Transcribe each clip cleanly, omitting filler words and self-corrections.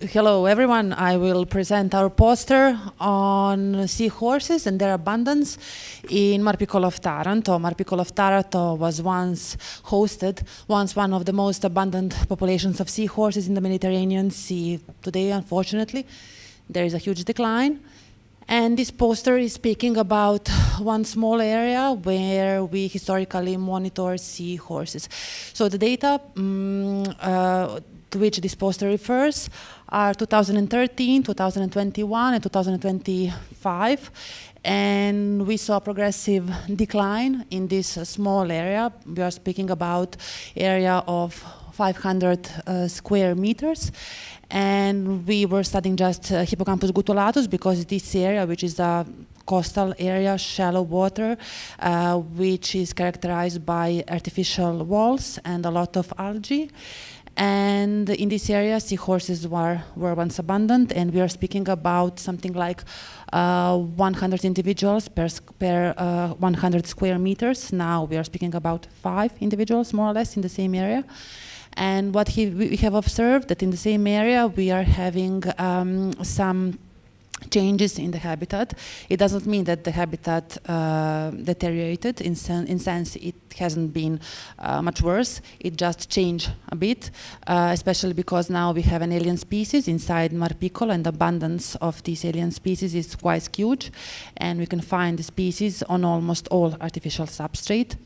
Hello everyone, I will present our poster on seahorses and their abundance in Mar Piccolo of Taranto. Mar Piccolo of Taranto was once one of the most abundant populations of seahorses in the Mediterranean Sea. Today, unfortunately, there is a huge decline. And this poster is speaking about one small area where we historically monitor seahorses. So the data to which this poster refers are 2013, 2021, and 2025. And we saw a progressive decline in this small area. We are speaking about area of 500 square meters. And we were studying just Hippocampus gutulatus because this area, which is a coastal area, shallow water, which is characterized by artificial walls and a lot of algae. And in this area, seahorses were once abundant, and we are speaking about something like 100 individuals per 100 square meters. Now we are speaking about 5 individuals, more or less, in the same area. And what we have observed that in the same area we are having some changes in the habitat. It doesn't mean that the habitat deteriorated. In sense, it hasn't been much worse. It just changed a bit, especially because now we have an alien species inside Mar Piccolo, and the abundance of these alien species is quite huge. And we can find the species on almost all artificial substrate,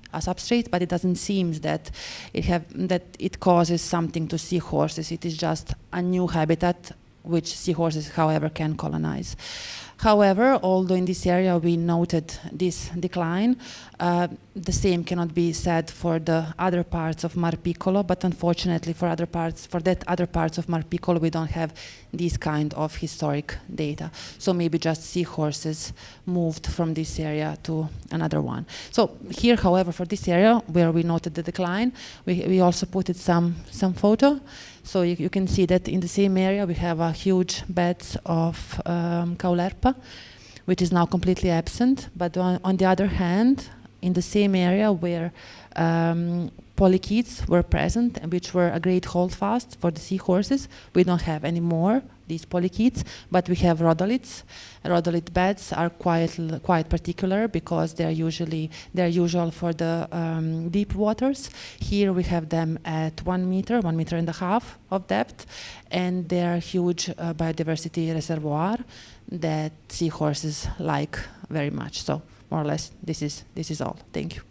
but it doesn't seem that it causes something to seahorses. It is just a new habitat which seahorses, however, can colonize. However, although in this area we noted this decline, the same cannot be said for the other parts of Mar Piccolo, but unfortunately for other parts of Mar Piccolo we don't have this kind of historic data. So maybe just seahorses moved from this area to another one. So here, however, for this area where we noted the decline, we also put some photo. So you can see that in the same area we have a huge beds of Caulerpa, which is now completely absent. But on the other hand, in the same area where polychaetes were present and which were a great holdfast for the seahorses, we don't have any more these polychaetes, but we have rhodolites. Rhodolite beds are quite particular because they're usual for the deep waters. Here we have them at 1 meter, 1.5 meters of depth, and they're huge biodiversity reservoir that seahorses like very much. So more or less, this is all. Thank you.